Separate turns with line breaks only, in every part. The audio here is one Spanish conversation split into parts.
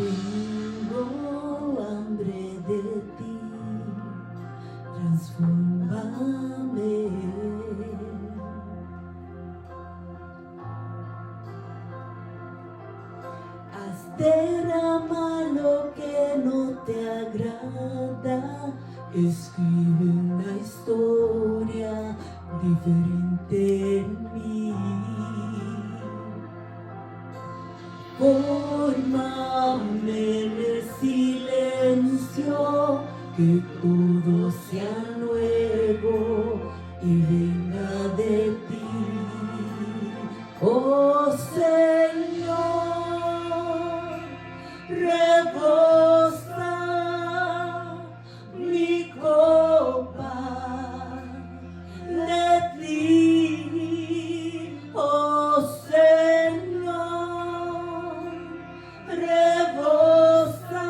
Tengo hambre de ti, transfórmame. Haz derramar lo que no te agrada, escribe una historia diferente en mí. Fórmame en el silencio, que todo sea nuevo y venga de ti. Oh Señor, rebosa mi copa de ti. Oh Señor, rebosa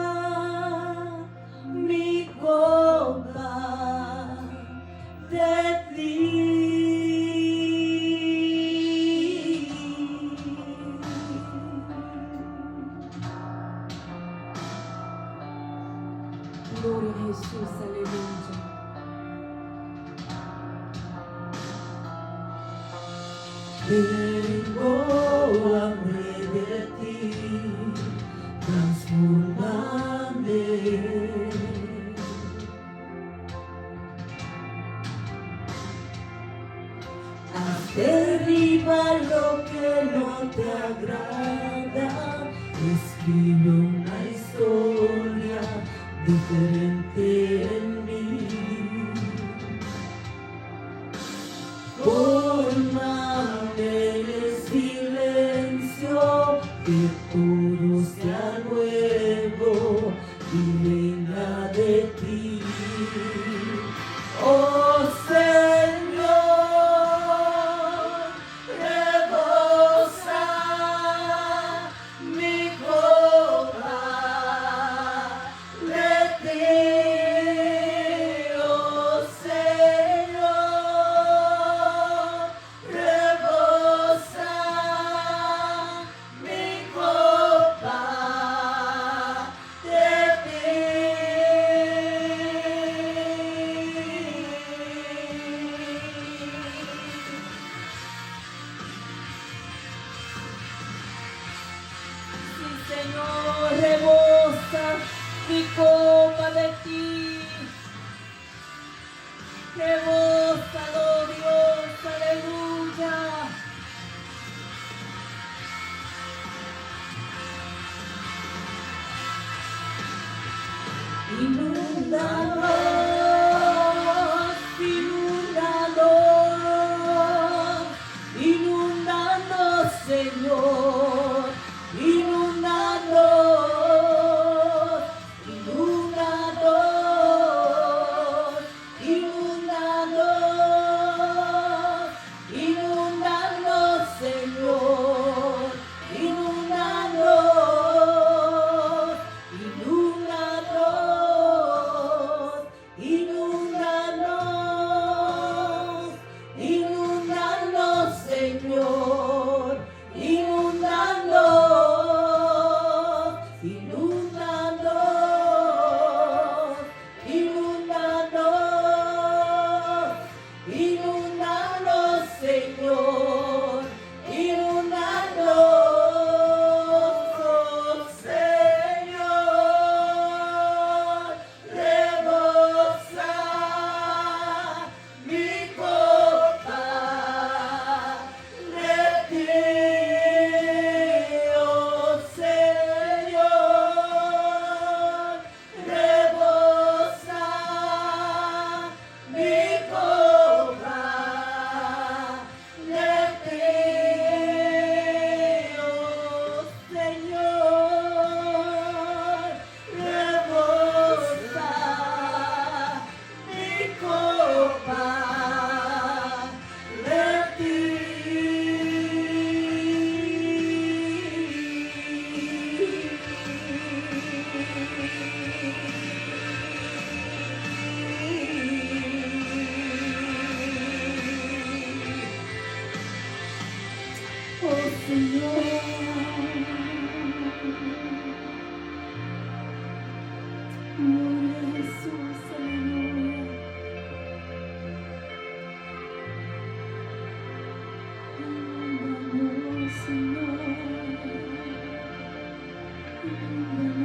mi copa de ti. Gloria a Jesús, aleluya. Tengo hambre de ti, transfórmame. Haz derribar lo que no te agrada, escribe una historia diferente en mí. Fórmame en el silencio, que todo sea nuevo y venga de ti. Oh Señor, rebosa mi copa de ti. Oh Señor, rebosa mi copa de ti. Sí, Señor, rebosa mi copa de ti. Rebósalo, Dios, aleluya. Inúndanos, inúndanos, inúndanos, Señor, inúndanos, inúndanos, inúndanos, inúndanos, Señor, inúndanos, inúndanos. Gloria a Jesús, aleluya. Inúndanos, Señor. Inúndanos,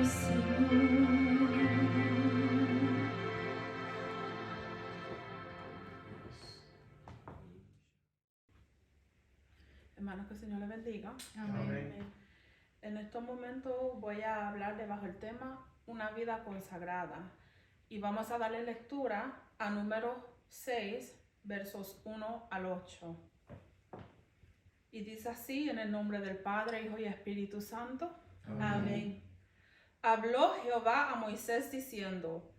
Señor.
Hermanos, que el Señor les bendiga.
Amén.
En estos momentos voy a hablar bajo el tema una vida consagrada y vamos a darle lectura a número 6, versos 1 al 8. Y dice así, en el nombre del Padre, Hijo y Espíritu Santo. Amén. Habló Jehová a Moisés diciendo: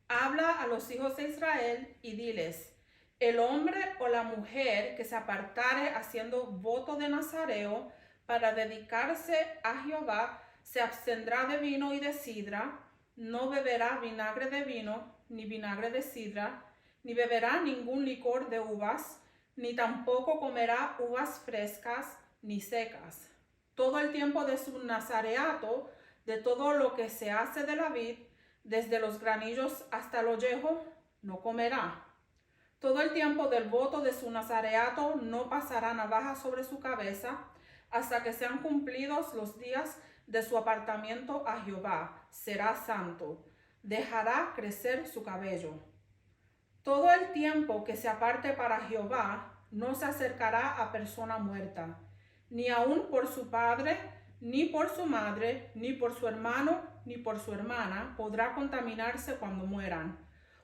habla a los hijos de Israel y diles: el hombre o la mujer que se apartare haciendo voto de nazareo para dedicarse a Jehová, se abstendrá de vino y de sidra, no beberá vinagre de vino, ni vinagre de sidra, ni beberá ningún licor de uvas, ni tampoco comerá uvas frescas ni secas. Todo el tiempo de su nazareato, de todo lo que se hace de la vid, desde los granillos hasta el ollejo, no comerá. Todo el tiempo del voto de su nazareato no pasará navaja sobre su cabeza, hasta que sean cumplidos los días de su apartamiento a Jehová. Será santo. Dejará crecer su cabello. Todo el tiempo que se aparte para Jehová, no se acercará a persona muerta, ni aun por su padre, ni por su madre, ni por su hermano, ni por su hermana, podrá contaminarse cuando mueran,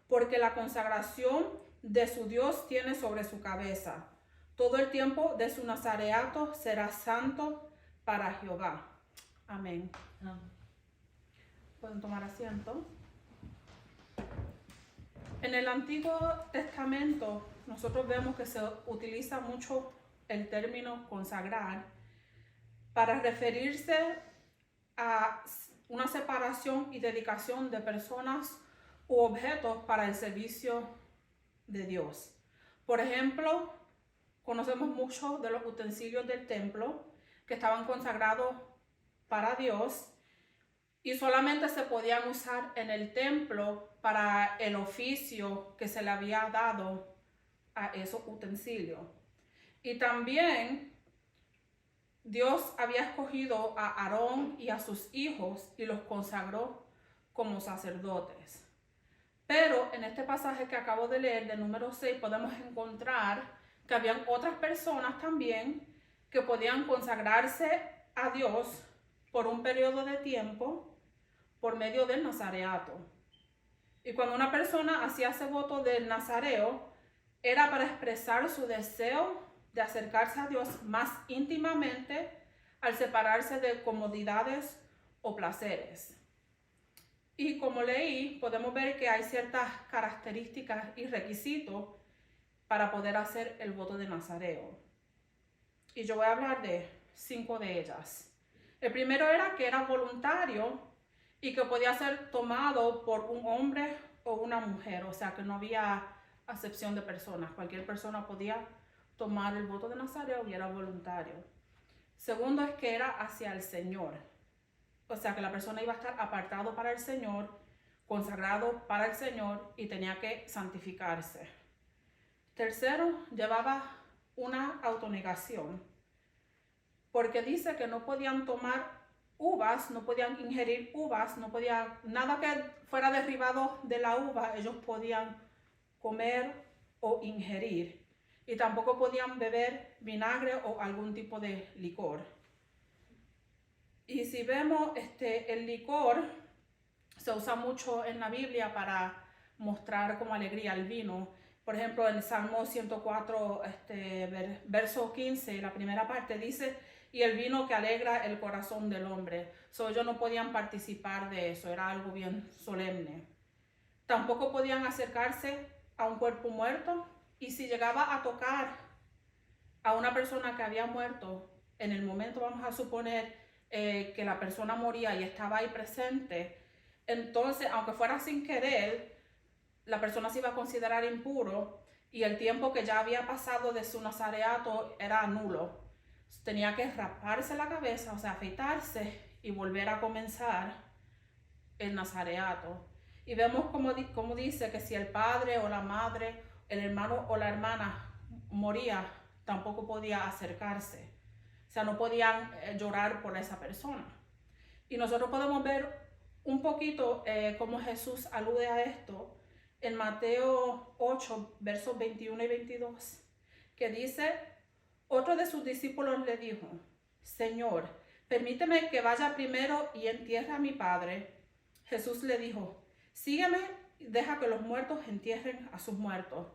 porque la consagración de su Dios tiene sobre su cabeza. Todo el tiempo de su nazareato será santo para Jehová. Amén. Pueden tomar asiento. En el Antiguo Testamento nosotros vemos que se utiliza mucho el término consagrar para referirse a una separación y dedicación de personas u objetos para el servicio de Dios. Por ejemplo, conocemos mucho de los utensilios del templo que estaban consagrados para Dios y solamente se podían usar en el templo para el oficio que se le había dado a esos utensilios. Y también Dios había escogido a Aarón y a sus hijos y los consagró como sacerdotes. Pero en este pasaje que acabo de leer, de número 6, podemos encontrar que habían otras personas también que podían consagrarse a Dios por un periodo de tiempo por medio del nazareato. Y cuando una persona hacía ese voto del nazareo, era para expresar su deseo de acercarse a Dios más íntimamente al separarse de comodidades o placeres. Y como leí, podemos ver que hay ciertas características y requisitos para poder hacer el voto de nazareo. Y yo voy a hablar de 5 de ellas. El primero era que era voluntario y que podía ser tomado por un hombre o una mujer, o sea que no había acepción de personas. Cualquier persona podía tomar el voto de nazareo y era voluntario. Segundo es que era hacia el Señor. O sea que la persona iba a estar apartado para el Señor, consagrado para el Señor y tenía que santificarse. Tercero, llevaba una autonegación, porque dice que no podían tomar uvas, no podían ingerir uvas, no podían, nada que fuera derivado de la uva, ellos podían comer o ingerir. Y tampoco podían beber vinagre o algún tipo de licor. Y si vemos, el licor se usa mucho en la Biblia para mostrar como alegría el vino. Por ejemplo, en Salmo 104, verso 15, la primera parte dice: y el vino que alegra el corazón del hombre. Ellos no podían participar de eso, era algo bien solemne. Tampoco podían acercarse a un cuerpo muerto, y si llegaba a tocar a una persona que había muerto, en el momento, vamos a suponer que la persona moría y estaba ahí presente, entonces, aunque fuera sin querer, la persona se iba a considerar impuro y el tiempo que ya había pasado de su nazareato era nulo. tenía que raparse la cabeza, o sea, afeitarse y volver a comenzar el nazareato. Y vemos como dice que si el padre o la madre, el hermano o la hermana moría, tampoco podía acercarse. O sea, no podían llorar por esa persona. Y nosotros podemos ver un poquito cómo Jesús alude a esto en Mateo 8, versos 21 y 22, que dice: otro de sus discípulos le dijo: Señor, permíteme que vaya primero y entierre a mi padre. Jesús le dijo: sígueme y deja que los muertos entierren a sus muertos.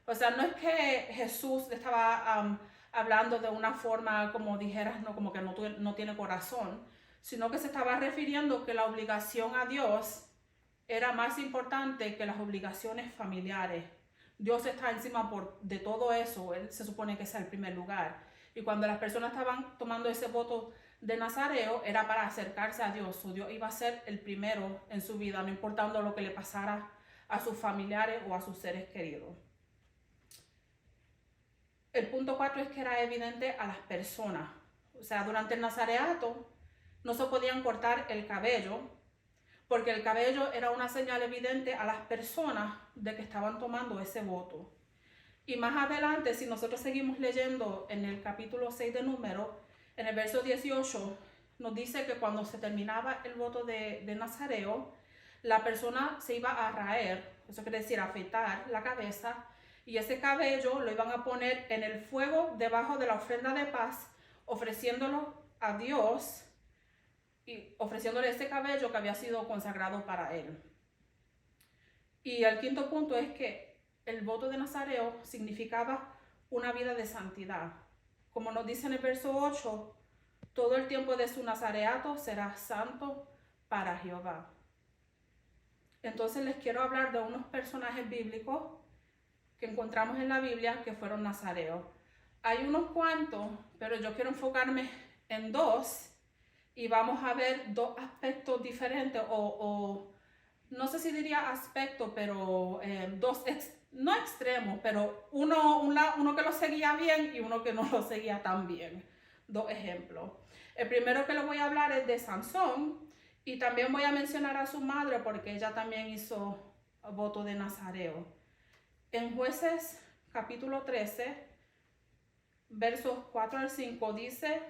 O sea, no es que Jesús estaba hablando de una forma como dijeras, no, como que no tiene corazón, sino que se estaba refiriendo que la obligación a Dios era más importante que las obligaciones familiares. Dios está encima de todo eso, Él se supone que es el primer lugar. Y cuando las personas estaban tomando ese voto de Nazareo, era para acercarse a Dios. O Dios iba a ser el primero en su vida, no importando lo que le pasara a sus familiares o a sus seres queridos. El punto 4 es que era evidente a las personas. O sea, durante el nazareato no se podían cortar el cabello, porque el cabello era una señal evidente a las personas de que estaban tomando ese voto. Y más adelante, si nosotros seguimos leyendo en el capítulo 6 de Números, en el verso 18, nos dice que cuando se terminaba el voto de Nazareo, la persona se iba a raer, eso quiere decir afeitar la cabeza, y ese cabello lo iban a poner en el fuego debajo de la ofrenda de paz, ofreciéndolo a Dios y ofreciéndole ese cabello que había sido consagrado para él. Y el quinto punto es que el voto de Nazareo significaba una vida de santidad. Como nos dice en el verso 8, todo el tiempo de su nazareato será santo para Jehová. Entonces les quiero hablar de unos personajes bíblicos que encontramos en la Biblia que fueron nazareos. Hay unos cuantos, pero yo quiero enfocarme en dos y vamos a ver dos aspectos diferentes o no sé si diría aspecto, pero dos, no extremos, pero uno que lo seguía bien y uno que no lo seguía tan bien. Dos ejemplos. El primero que les voy a hablar es de Sansón y también voy a mencionar a su madre porque ella también hizo voto de nazareo. En Jueces capítulo 13, versos 4 al 5 dice: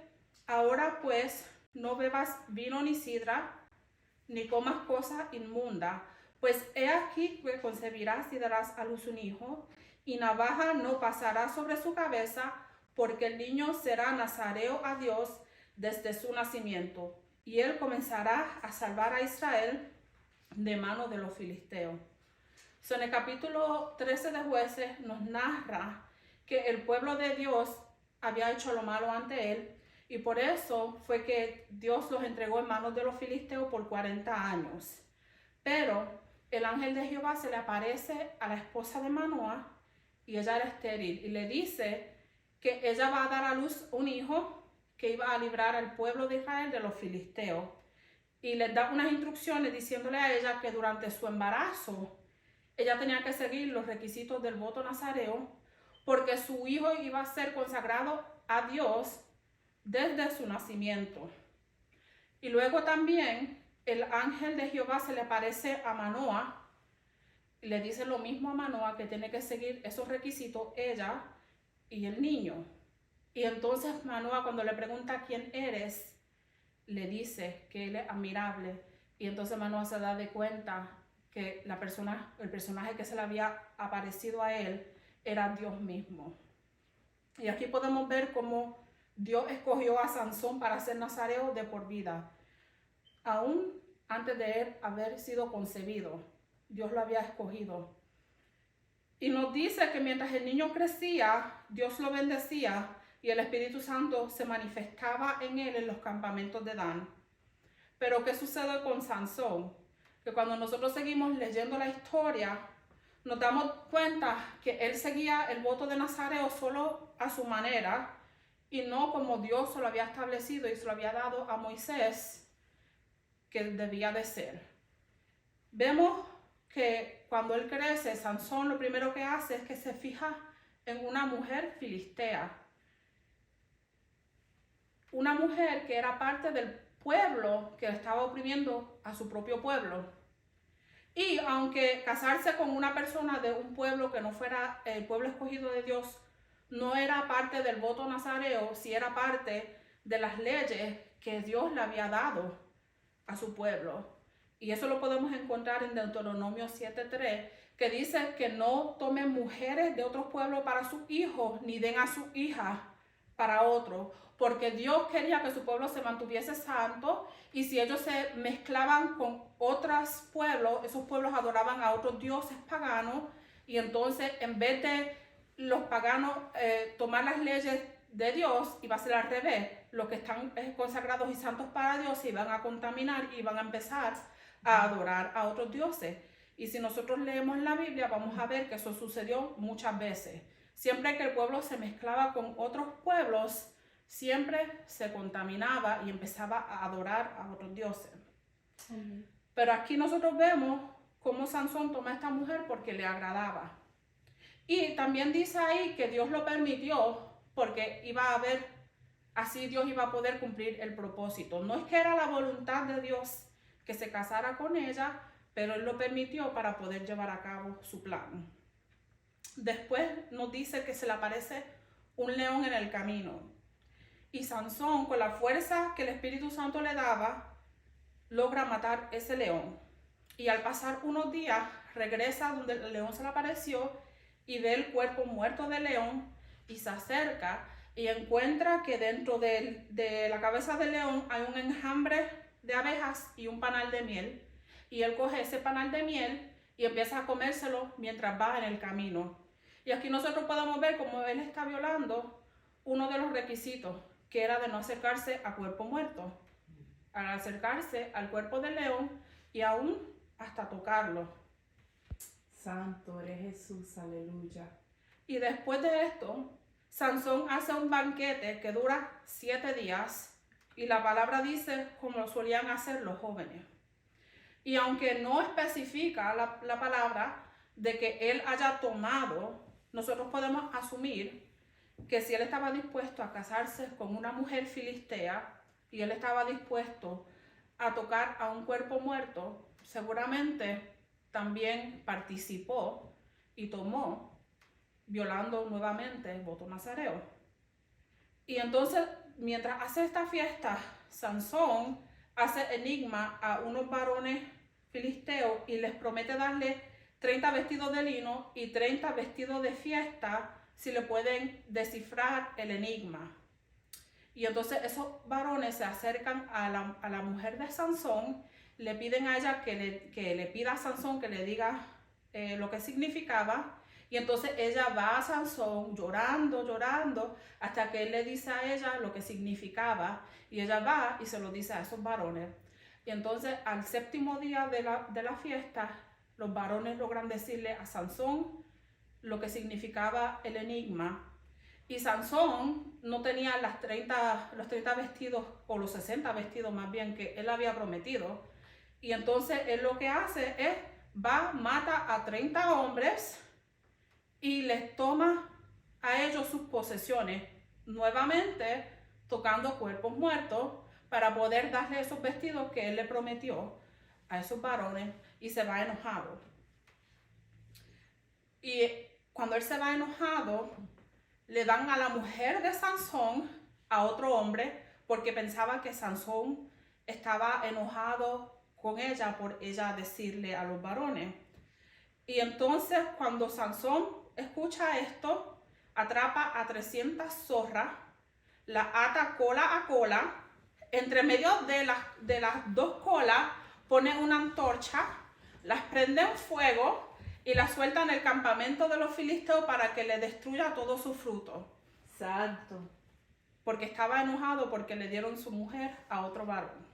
ahora pues no bebas vino ni sidra, ni comas cosa inmunda, pues he aquí que concebirás y darás a luz un hijo, y navaja no pasará sobre su cabeza, porque el niño será nazareo a Dios desde su nacimiento, y él comenzará a salvar a Israel de mano de los filisteos. En el capítulo 13 de Jueces nos narra que el pueblo de Dios había hecho lo malo ante él, y por eso fue que Dios los entregó en manos de los filisteos por 40 años. Pero el ángel de Jehová se le aparece a la esposa de Manoah y ella era estéril y le dice que ella va a dar a luz un hijo que iba a librar al pueblo de Israel de los filisteos. Y les da unas instrucciones diciéndole a ella que durante su embarazo ella tenía que seguir los requisitos del voto nazareo porque su hijo iba a ser consagrado a Dios desde su nacimiento. Y luego también el ángel de Jehová se le aparece a Manoah y le dice lo mismo a Manoah, que tiene que seguir esos requisitos ella y el niño. Y entonces Manoah, cuando le pregunta quién eres, le dice que él es admirable. Y entonces Manoah se da de cuenta que el personaje que se le había aparecido a él era Dios mismo. Y aquí podemos ver cómo Dios escogió a Sansón para ser nazareo de por vida. Aún antes de él haber sido concebido, Dios lo había escogido. Y nos dice que mientras el niño crecía, Dios lo bendecía y el Espíritu Santo se manifestaba en él en los campamentos de Dan. Pero ¿qué sucede con Sansón? Que cuando nosotros seguimos leyendo la historia, nos damos cuenta que él seguía el voto de nazareo solo a su manera y no como Dios se lo había establecido y se lo había dado a Moisés que debía de ser. Vemos que cuando él crece, Sansón lo primero que hace es que se fija en una mujer filistea. una mujer que era parte del pueblo que estaba oprimiendo a su propio pueblo. Y aunque casarse con una persona de un pueblo que no fuera el pueblo escogido de Dios, no era parte del voto nazareo, sí era parte de las leyes que Dios le había dado a su pueblo. Y eso lo podemos encontrar en Deuteronomio 7:3, que dice que no tomen mujeres de otros pueblos para sus hijos, ni den a sus hijas para otros, porque Dios quería que su pueblo se mantuviese santo, y si ellos se mezclaban con otros pueblos, esos pueblos adoraban a otros dioses paganos, y entonces en vez de los paganos tomar las leyes de Dios, iba a ser al revés. Los que están consagrados y santos para Dios se iban a contaminar y iban a empezar a adorar a otros dioses. Y si nosotros leemos la Biblia, vamos a ver que eso sucedió muchas veces. Siempre que el pueblo se mezclaba con otros pueblos, siempre se contaminaba y empezaba a adorar a otros dioses. Pero aquí nosotros vemos cómo Sansón toma a esta mujer porque le agradaba. Y también dice ahí que Dios lo permitió porque iba a haber, así Dios iba a poder cumplir el propósito. No es que era la voluntad de Dios que se casara con ella, pero Él lo permitió para poder llevar a cabo su plan. Después nos dice que se le aparece un león en el camino. Y Sansón, con la fuerza que el Espíritu Santo le daba, logra matar ese león. Y al pasar unos días, regresa donde el león se le apareció y ve el cuerpo muerto del león y se acerca y encuentra que dentro de la cabeza del león hay un enjambre de abejas y un panal de miel. Y él coge ese panal de miel y empieza a comérselo mientras va en el camino. Y aquí nosotros podemos ver cómo él está violando uno de los requisitos, que era de no acercarse a cuerpo muerto. Al acercarse al cuerpo del león y aún hasta tocarlo.
Santo eres Jesús, aleluya.
Y después de esto, Sansón hace un banquete que dura 7 días, y la palabra dice como lo solían hacer los jóvenes. Y aunque no especifica la palabra de que él haya tomado, nosotros podemos asumir que si él estaba dispuesto a casarse con una mujer filistea y él estaba dispuesto a tocar a un cuerpo muerto, seguramente también participó y tomó, violando nuevamente el voto nazareo. Y entonces, mientras hace esta fiesta, Sansón hace enigma a unos varones filisteos y les promete darle 30 vestidos de lino y 30 vestidos de fiesta si le pueden descifrar el enigma. Y entonces esos varones se acercan a la mujer de Sansón, le piden a ella que le pida a Sansón que le diga lo que significaba. Y entonces ella va a Sansón llorando, hasta que él le dice a ella lo que significaba. Y ella va y se lo dice a esos varones. Y entonces al 7º día de la fiesta, los varones logran decirle a Sansón lo que significaba el enigma. Y Sansón no tenía los 30 vestidos, o los 60 vestidos más bien, que él había prometido. Y entonces él lo que hace es, mata a 30 hombres y les toma a ellos sus posesiones, nuevamente tocando cuerpos muertos para poder darle esos vestidos que él le prometió a esos varones, y se va enojado. Y cuando él se va enojado, le dan a la mujer de Sansón a otro hombre porque pensaba que Sansón estaba enojado con ella por ella decirle a los varones. Y entonces cuando Sansón escucha esto, atrapa a 300 zorras, la ata cola a cola, entre medio de las dos colas pone una antorcha, las prende en fuego y las suelta en el campamento de los filisteos para que le destruya todo su fruto.
Santo.
Porque estaba enojado porque le dieron su mujer a otro varón.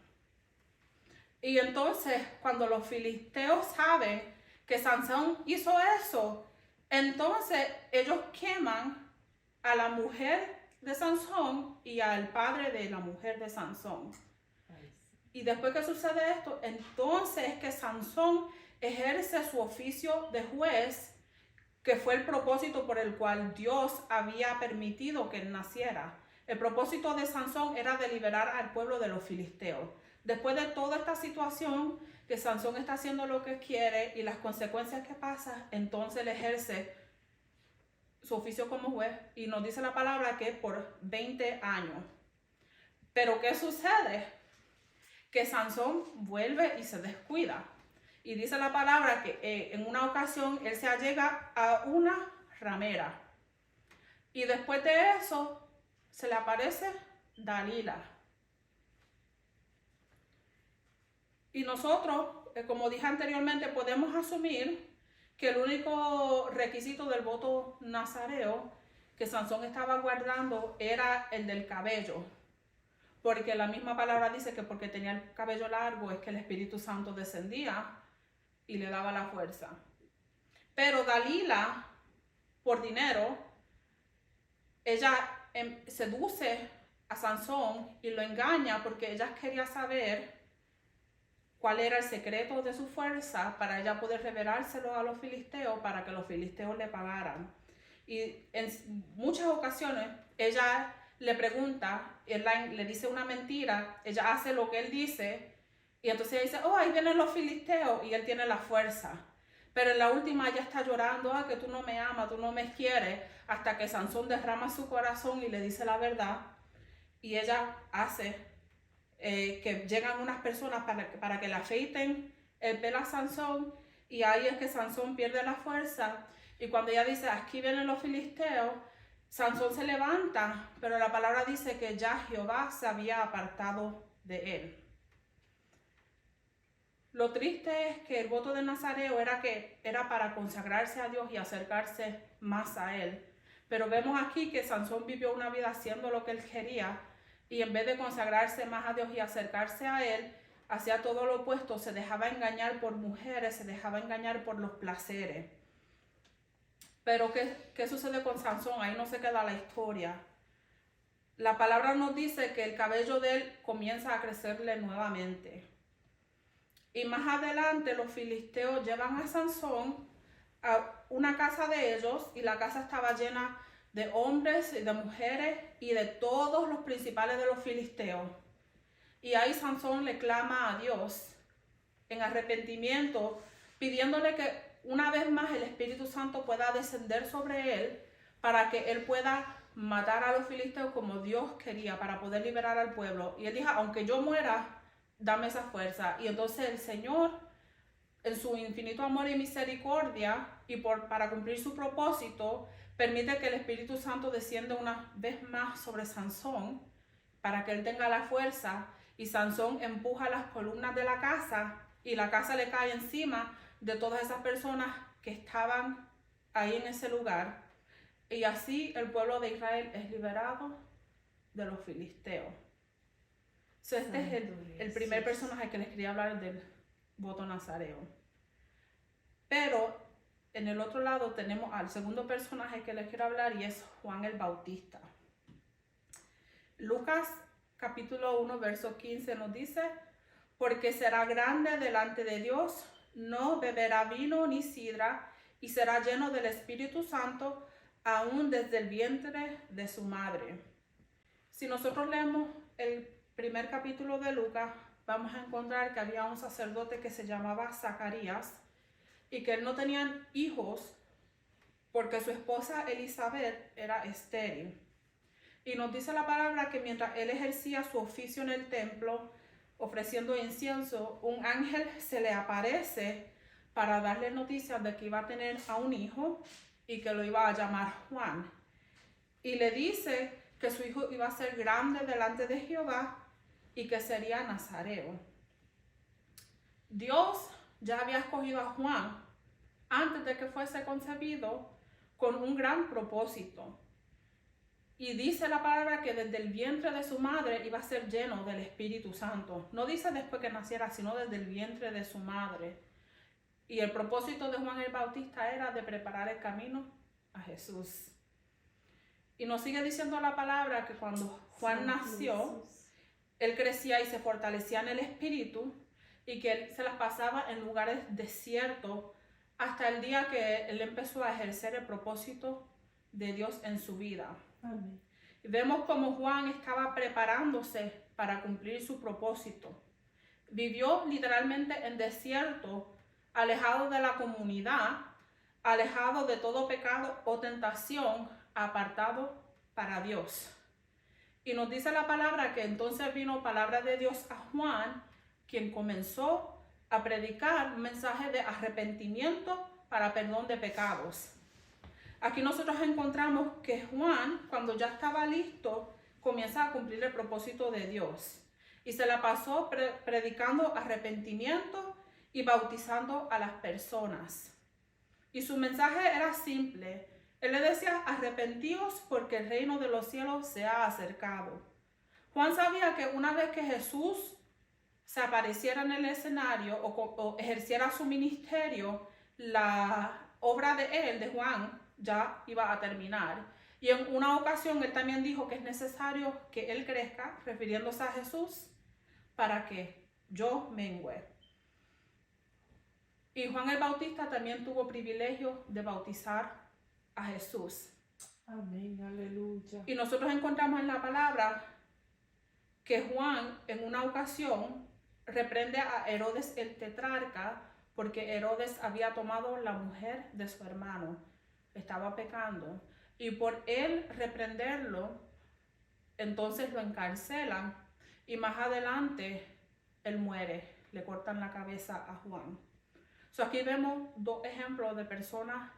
Y entonces, cuando los filisteos saben que Sansón hizo eso, entonces ellos queman a la mujer de Sansón y al padre de la mujer de Sansón. Y después que sucede esto, entonces es que Sansón ejerce su oficio de juez, que fue el propósito por el cual Dios había permitido que él naciera. El propósito de Sansón era de liberar al pueblo de los filisteos. Después de toda esta situación, que Sansón está haciendo lo que quiere y las consecuencias que pasan, entonces él ejerce su oficio como juez y nos dice la palabra que por 20 años. Pero ¿qué sucede? Que Sansón vuelve y se descuida. Y dice la palabra que en una ocasión él se allega a una ramera. Y después de eso se le aparece Dalila. Y nosotros, como dije anteriormente, podemos asumir que el único requisito del voto nazareo que Sansón estaba guardando era el del cabello. Porque la misma palabra dice que porque tenía el cabello largo es que el Espíritu Santo descendía y le daba la fuerza. Pero Dalila, por dinero, ella seduce a Sansón y lo engaña porque ella quería saber cuál era el secreto de su fuerza para ella poder revelárselo a los filisteos para que los filisteos le pagaran. Y en muchas ocasiones ella le pregunta, él le dice una mentira, ella hace lo que él dice y entonces ella dice, oh, ahí vienen los filisteos y él tiene la fuerza. Pero en la última ella está llorando, que tú no me amas, tú no me quieres, hasta que Sansón derrama su corazón y le dice la verdad y ella hace que llegan unas personas para que le afeiten el pelo a Sansón y ahí es que Sansón pierde la fuerza y cuando ella dice, aquí vienen los filisteos, Sansón se levanta, pero la palabra dice que ya Jehová se había apartado de él. Lo triste es que el voto de Nazareo era para consagrarse a Dios y acercarse más a él. Pero vemos aquí que Sansón vivió una vida haciendo lo que él quería y en vez de consagrarse más a Dios y acercarse a él, hacía todo lo opuesto, se dejaba engañar por mujeres, se dejaba engañar por los placeres. Pero ¿qué sucede con Sansón? Ahí no se queda la historia. La palabra nos dice que el cabello de él comienza a crecerle nuevamente. Y más adelante los filisteos llevan a Sansón a una casa de ellos y la casa estaba llena de hombres y de mujeres y de todos los principales de los filisteos. Y ahí Sansón le clama a Dios en arrepentimiento, pidiéndole que una vez más el Espíritu Santo pueda descender sobre él para que él pueda matar a los filisteos como Dios quería, para poder liberar al pueblo. Y él dijo, aunque yo muera, dame esa fuerza. Y entonces el Señor, en su infinito amor y misericordia, y para cumplir su propósito, permite que el Espíritu Santo descienda una vez más sobre Sansón, para que él tenga la fuerza, y Sansón empuja las columnas de la casa, y la casa le cae encima de todas esas personas que estaban ahí en ese lugar. Y así el pueblo de Israel es liberado de los filisteos. So, este es el primer personaje que les quería hablar del voto nazareo. Pero en el otro lado tenemos al segundo personaje que les quiero hablar y es Juan el Bautista. Lucas capítulo 1 verso 15 nos dice, porque será grande delante de Dios, no beberá vino ni sidra y será lleno del Espíritu Santo aún desde el vientre de su madre. Si nosotros leemos el primer capítulo de Lucas, vamos a encontrar que había un sacerdote que se llamaba Zacarías y que él no tenía hijos porque su esposa Elizabeth era estéril. Y nos dice la palabra que mientras él ejercía su oficio en el templo, ofreciendo incienso, un ángel se le aparece para darle noticias de que iba a tener a un hijo y que lo iba a llamar Juan. Y le dice que su hijo iba a ser grande delante de Jehová y que sería nazareo. Dios ya había escogido a Juan antes de que fuese concebido con un gran propósito. Y dice la palabra que desde el vientre de su madre iba a ser lleno del Espíritu Santo. No dice después que naciera, sino desde el vientre de su madre. Y el propósito de Juan el Bautista era de preparar el camino a Jesús. Y nos sigue diciendo la palabra que cuando Juan nació, él crecía y se fortalecía en el Espíritu y que él se las pasaba en lugares desiertos hasta el día que él empezó a ejercer el propósito de Dios en su vida.
Amén.
Vemos como Juan estaba preparándose para cumplir su propósito. Vivió literalmente en desierto, alejado de la comunidad, alejado de todo pecado o tentación, apartado para Dios. Y nos dice la palabra que entonces vino palabra de Dios a Juan, quien comenzó a predicar un mensaje de arrepentimiento para perdón de pecados. Aquí nosotros encontramos que Juan, cuando ya estaba listo, comienza a cumplir el propósito de Dios. Y se la pasó predicando arrepentimiento y bautizando a las personas. Y su mensaje era simple. Él le decía, arrepentíos porque el reino de los cielos se ha acercado. Juan sabía que una vez que Jesús se apareciera en el escenario o ejerciera su ministerio, la obra de él, de Juan, ya iba a terminar. Y en una ocasión él también dijo que es necesario que él crezca, refiriéndose a Jesús, para que yo mengüe. Y Juan el Bautista también tuvo privilegio de bautizar a Jesús.
Amén, aleluya.
Y nosotros encontramos en la palabra que Juan en una ocasión reprende a Herodes el tetrarca porque Herodes había tomado la mujer de su hermano, estaba pecando. Y por él reprenderlo, entonces lo encarcelan y más adelante él muere, le cortan la cabeza a Juan. Aquí vemos dos ejemplos de personas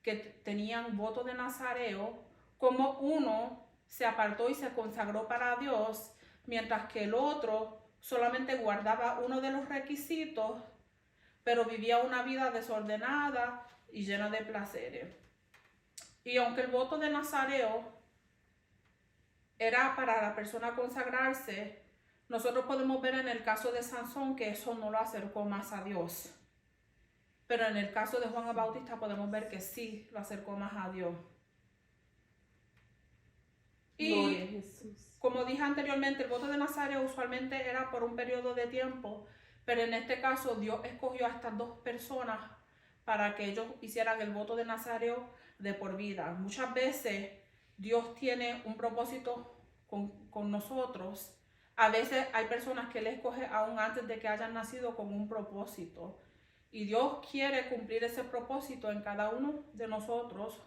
que tenían voto de nazareo, como uno se apartó y se consagró para Dios, mientras que el otro solamente guardaba uno de los requisitos, pero vivía una vida desordenada y llena de placeres. Y aunque el voto de nazareo era para la persona consagrarse, nosotros podemos ver en el caso de Sansón que eso no lo acercó más a Dios. Pero en el caso de Juan el Bautista podemos ver que sí lo acercó más a Dios.
Gloria a Jesús.
Como dije anteriormente, el voto de nazareo usualmente era por un periodo de tiempo, pero en este caso Dios escogió a estas dos personas para que ellos hicieran el voto de nazareo de por vida. Muchas veces Dios tiene un propósito con nosotros. A veces hay personas que Él escoge aún antes de que hayan nacido con un propósito. Y Dios quiere cumplir ese propósito en cada uno de nosotros,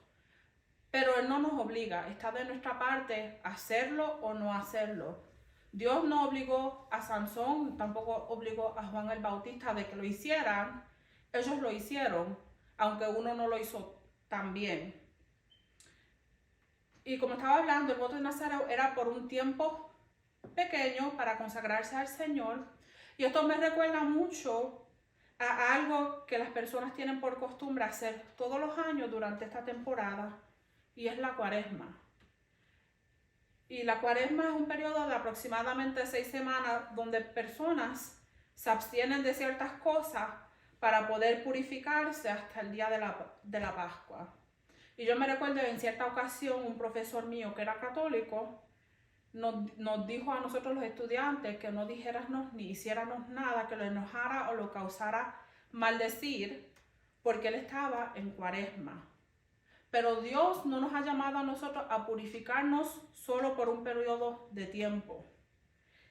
pero Él no nos obliga, está de nuestra parte hacerlo o no hacerlo. Dios no obligó a Sansón, tampoco obligó a Juan el Bautista de que lo hicieran. Ellos lo hicieron, aunque uno no lo hizo tan bien. Y como estaba hablando, el voto de nazareo era por un tiempo pequeño para consagrarse al Señor. Y esto me recuerda mucho a algo que las personas tienen por costumbre hacer todos los años durante esta temporada, y es la cuaresma. Y la cuaresma es un periodo de aproximadamente 6 semanas donde personas se abstienen de ciertas cosas para poder purificarse hasta el día de la Pascua. Y yo me recuerdo en cierta ocasión un profesor mío que era católico nos dijo a nosotros los estudiantes que no dijéramos ni hiciéramos nada que lo enojara o lo causara maldecir, porque él estaba en cuaresma. Pero Dios no nos ha llamado a nosotros a purificarnos solo por un periodo de tiempo.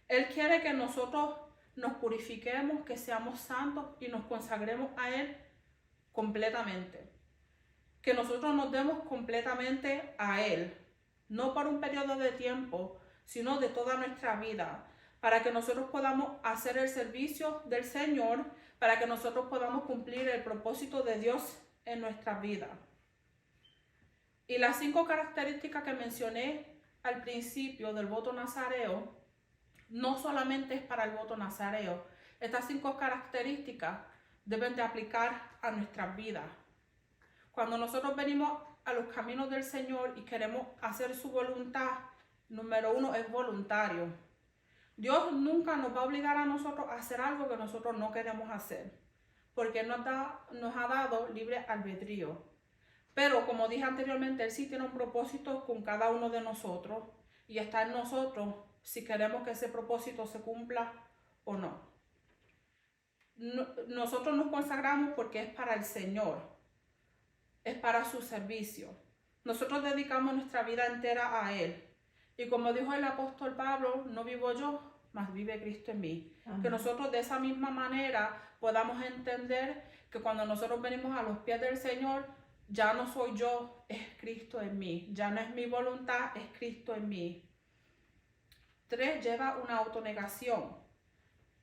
Él quiere que nosotros nos purifiquemos, que seamos santos y nos consagremos a Él completamente. Que nosotros nos demos completamente a Él, no por un periodo de tiempo, sino de toda nuestra vida, para que nosotros podamos hacer el servicio del Señor, para que nosotros podamos cumplir el propósito de Dios en nuestra vida. Y las 5 características que mencioné al principio del voto nazareo, no solamente es para el voto nazareo. Estas 5 características deben de aplicar a nuestras vidas. Cuando nosotros venimos a los caminos del Señor y queremos hacer su voluntad, número 1 es voluntario. Dios nunca nos va a obligar a nosotros a hacer algo que nosotros no queremos hacer, porque nos ha dado libre albedrío. Pero como dije anteriormente, Él sí tiene un propósito con cada uno de nosotros y está en nosotros si queremos que ese propósito se cumpla o no. Nosotros nos consagramos porque es para el Señor, es para su servicio. Nosotros dedicamos nuestra vida entera a Él. Y como dijo el apóstol Pablo, no vivo yo, mas vive Cristo en mí.
Amén.
Que nosotros de esa misma manera podamos entender que cuando nosotros venimos a los pies del Señor, ya no soy yo, es Cristo en mí. Ya no es mi voluntad, es Cristo en mí. 3, lleva una autonegación.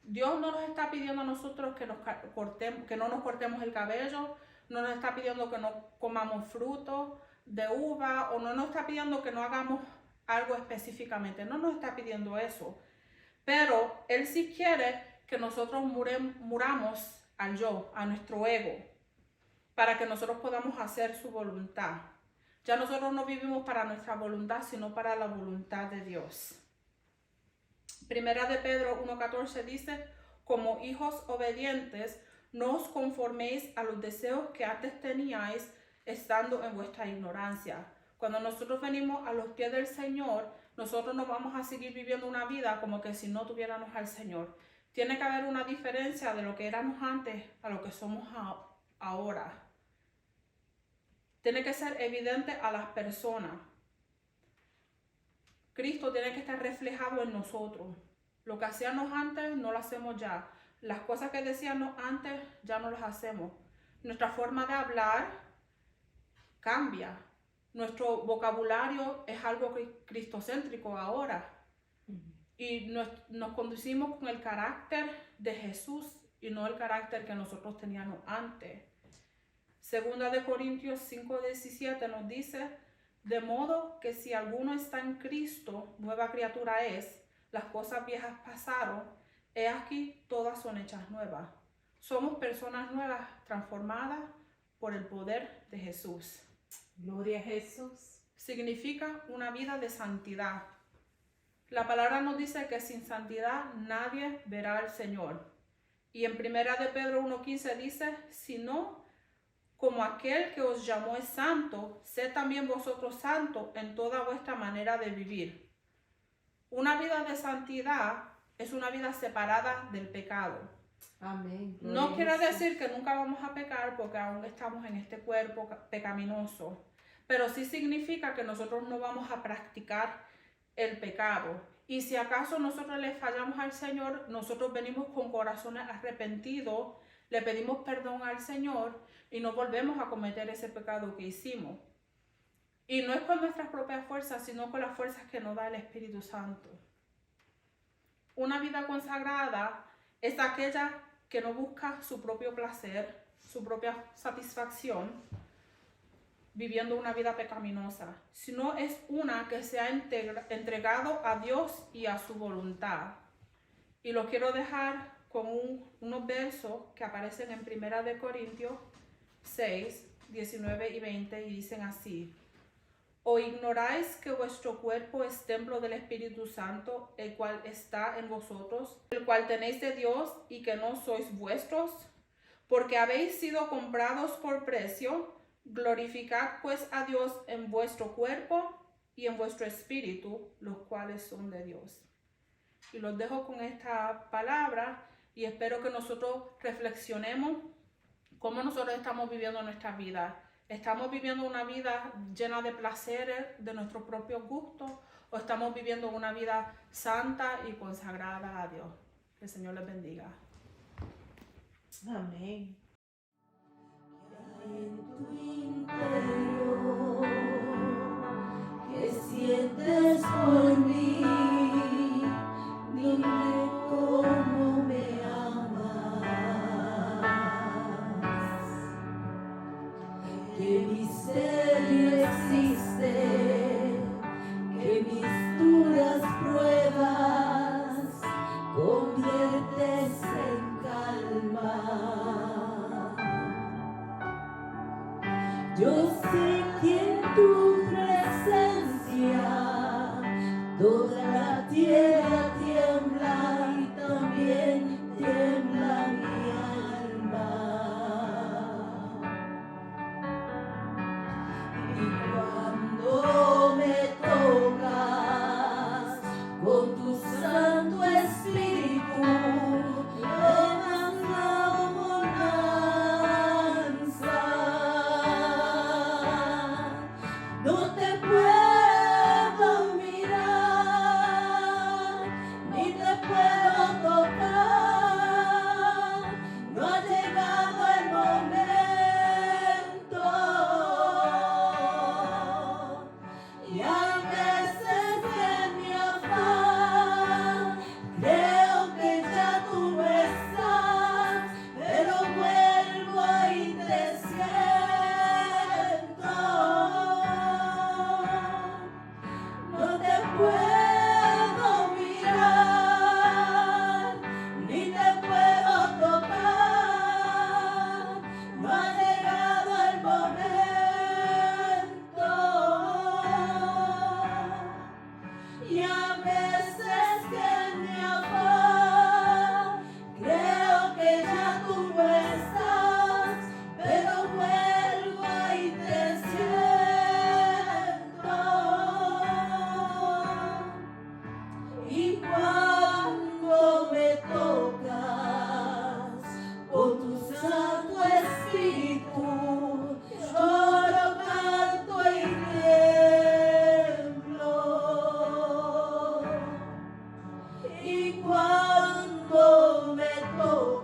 Dios no nos está pidiendo a nosotros que no nos cortemos el cabello, no nos está pidiendo que no comamos frutos de uva, o no nos está pidiendo que no hagamos algo específicamente, no nos está pidiendo eso. Pero Él sí quiere que nosotros muramos al yo, a nuestro ego, para que nosotros podamos hacer su voluntad. Ya nosotros no vivimos para nuestra voluntad, sino para la voluntad de Dios. Primera de Pedro 1:14 dice, como hijos obedientes, no os conforméis a los deseos que antes teníais estando en vuestra ignorancia. Cuando nosotros venimos a los pies del Señor, nosotros no vamos a seguir viviendo una vida como que si no tuviéramos al Señor. Tiene que haber una diferencia de lo que éramos antes a lo que somos ahora. Tiene que ser evidente a las personas. Cristo tiene que estar reflejado en nosotros. Lo que hacíamos antes no lo hacemos ya. Las cosas que decíamos antes ya no las hacemos. Nuestra forma de hablar cambia. Nuestro vocabulario es algo cristocéntrico ahora. Y nos conducimos con el carácter de Jesús y no el carácter que nosotros teníamos antes. Segunda de Corintios 5:17 nos dice, de modo que si alguno está en Cristo, nueva criatura es, las cosas viejas pasaron, he aquí todas son hechas nuevas. Somos personas nuevas transformadas por el poder de Jesús.
Gloria a Jesús.
Significa una vida de santidad. La palabra nos dice que sin santidad nadie verá al Señor. Y en Primera de Pedro 1:15 dice, sino como aquel que os llamó es santo, sed también vosotros santos en toda vuestra manera de vivir. Una vida de santidad es una vida separada del pecado.
Amén.
No quiere decir que nunca vamos a pecar porque aún estamos en este cuerpo pecaminoso, pero sí significa que nosotros no vamos a practicar el pecado. Y si acaso nosotros le fallamos al Señor, nosotros venimos con corazones arrepentidos, le pedimos perdón al Señor y no volvemos a cometer ese pecado que hicimos. Y no es con nuestras propias fuerzas, sino con las fuerzas que nos da el Espíritu Santo. Una vida consagrada es aquella que no busca su propio placer, su propia satisfacción, viviendo una vida pecaminosa, sino es una que se ha entregado a Dios y a su voluntad. Y lo quiero dejar con unos versos que aparecen en 1 de Corintios 6, 19 y 20 y dicen así. ¿O ignoráis que vuestro cuerpo es templo del Espíritu Santo, el cual está en vosotros, el cual tenéis de Dios y que no sois vuestros? Porque habéis sido comprados por precio. Glorificad pues a Dios en vuestro cuerpo y en vuestro espíritu, los cuales son de Dios. Y los dejo con esta palabra y espero que nosotros reflexionemos cómo nosotros estamos viviendo nuestra vida. ¿Estamos viviendo una vida llena de placeres, de nuestros propios gustos, o estamos viviendo una vida santa y consagrada a Dios? Que el Señor les bendiga.
Amén.
En tu interior, ¿qué sientes por mí? Dime cómo me amas. ¿Qué misterio existe? ¿Qué mis duras pruebas conviertes en calma? Yo sé que en tu presencia toda la tierra tiembla y también tiembla mi alma. Y cuando me tocas con tu Santo Espíritu, llevas la bonanza. ni te puedo tocar, no ha llegado el momento. Y hay veces que en mi afán creo que ya tú no estás, pero vuelvo y te siento. No te puedo mirar, ni te puedo tocar, no ha llegado el momento. Y a veces que en mi afán creo que ya tú no estás, pero vuelvo y te siento. Y cuando me tocas con tu Santo Espíritu, lloro, canto y tiemblo. Y cuando me tocas